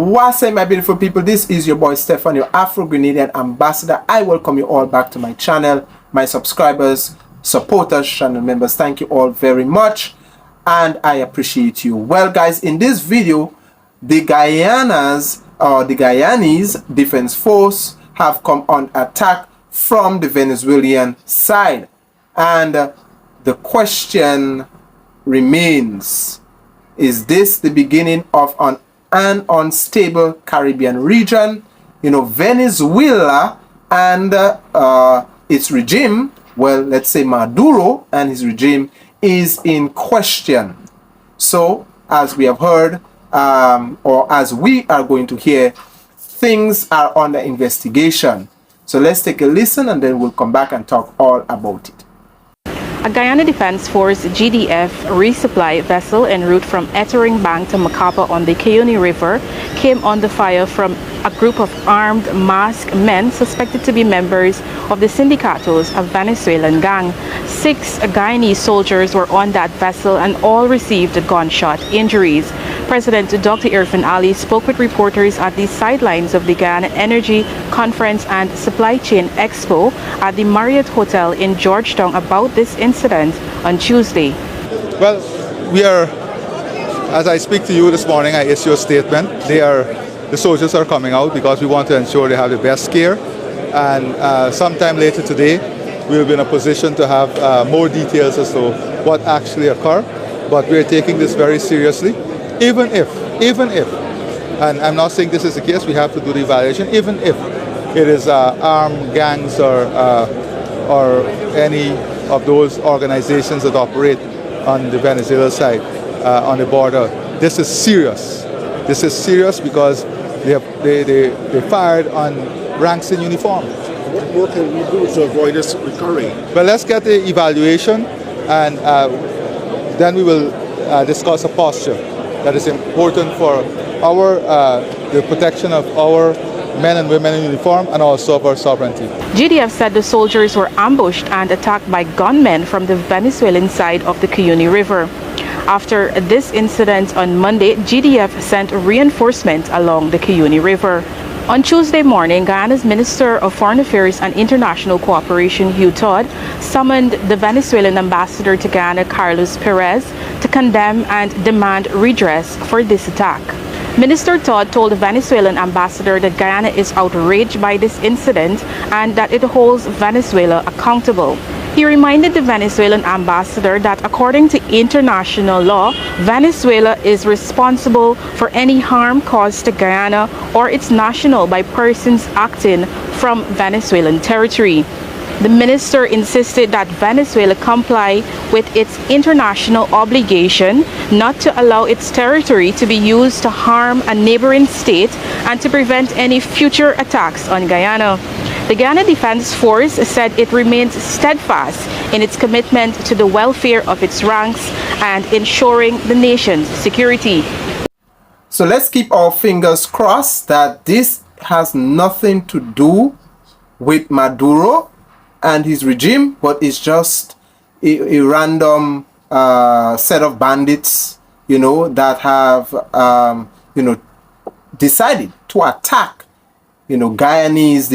What's up, my beautiful people? This is your boy Stefan, your Afro-Grenadian ambassador. I welcome you all back to my channel. My subscribers, supporters, channel members, thank you all very much, and I appreciate you. Well, guys, in this video, the Guyanese Defense Force have come on attack from the Venezuelan side, and the question remains: is this the beginning of an unstable Caribbean region? You know, Venezuela and its regime, well, let's say Maduro and his regime, is in question. So, as we have heard, or as we are going to hear, things are under investigation. So let's take a listen and then we'll come back and talk all about it. A Guyana Defense Force GDF resupply vessel en route from Ettering Bank to Macapa on the Guyanese River came under fire from a group of armed masked men suspected to be members of the Sindicatos, a Venezuelan gang. 6 Guyanese soldiers were on that vessel and all received gunshot injuries. President Dr. Irfan Ali spoke with reporters at the sidelines of the Guyana Energy Conference and Supply Chain Expo at the Marriott Hotel in Georgetown about this incident on Tuesday. Well, we are, as I speak to you this morning, I issue a statement. The soldiers are coming out because we want to ensure they have the best care, and sometime later today we will be in a position to have more details as to what actually occurred. But we are taking this very seriously. Even if, and I'm not saying this is the case, we have to do the evaluation, even if it is armed gangs or any of those organizations that operate on the Venezuela side, on the border, this is serious. This is serious because they fired on ranks in uniform. What more can we do to avoid this recurring? Well, let's get the evaluation, and then we will discuss a posture that is important for the protection of our men and women in uniform and also of our sovereignty. GDF said the soldiers were ambushed and attacked by gunmen from the Venezuelan side of the Guyanese River. After this incident on Monday, GDF sent reinforcements along the Guyanese River. On Tuesday morning, Guyana's Minister of Foreign Affairs and International Cooperation, Hugh Todd, summoned the Venezuelan ambassador to Guyana, Carlos Perez, to condemn and demand redress for this attack. Minister Todd told the Venezuelan ambassador that Guyana is outraged by this incident and that it holds Venezuela accountable. He reminded the Venezuelan ambassador that according to international law, Venezuela is responsible for any harm caused to Guyana or its national by persons acting from Venezuelan territory. The minister insisted that Venezuela comply with its international obligation not to allow its territory to be used to harm a neighboring state and to prevent any future attacks on Guyana. The Guyana Defense Force said it remains steadfast in its commitment to the welfare of its ranks and ensuring the nation's security. So let's keep our fingers crossed that this has nothing to do with Maduro and his regime, but it's just a random set of bandits, you know, that have, decided to attack, Guyanese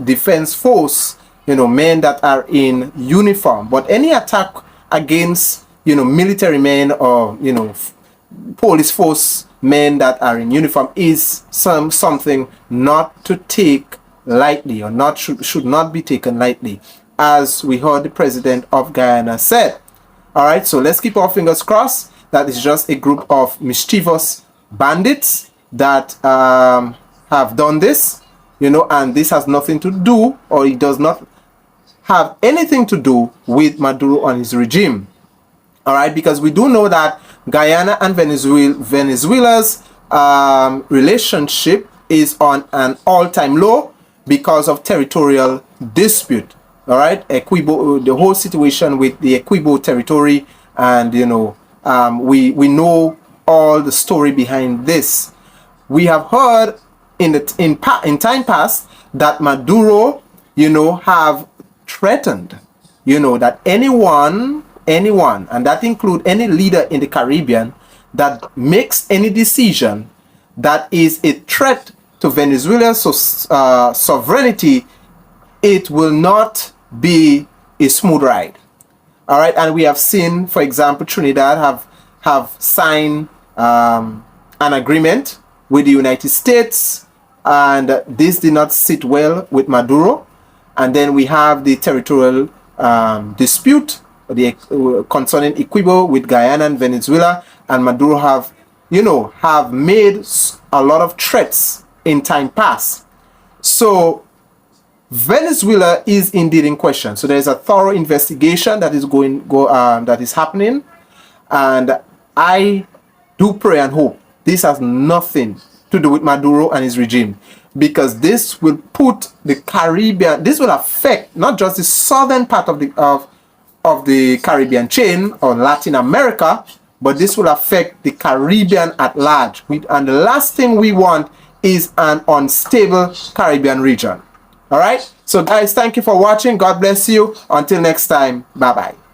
defense force, men that are in uniform. But any attack against, military men or, police force men that are in uniform is something not to take lightly, or should not be taken lightly, as we heard the president of Guyana said. All right, so let's keep our fingers crossed that it's just a group of mischievous bandits that have done this, and this has nothing to do, or it does not have anything to do with Maduro and his regime. All right, because we do know that Guyana and Venezuela's relationship is on an all-time low because of territorial dispute. All right, Equibo, the whole situation with the Equibo territory, and we know all the story behind this. We have heard in time past that Maduro, have threatened, that anyone, and that include any leader in the Caribbean that makes any decision that is a threat to Venezuela's sovereignty, it will not be a smooth ride. All right, and we have seen, for example, Trinidad have signed an agreement with the United States, and this did not sit well with Maduro. And then we have the territorial dispute concerning Equibo with Guyana and Venezuela, and Maduro have made a lot of threats in time past. So Venezuela is indeed in question. So there is a thorough investigation that is that is happening, and I do pray and hope this has nothing to do with Maduro and his regime, because this will put the Caribbean. This will affect not just the southern part of the Caribbean chain or Latin America, but this will affect the Caribbean at large. And the last thing we want is an unstable Caribbean region. All right, so guys, thank you for watching. God bless you. Until next time, bye bye.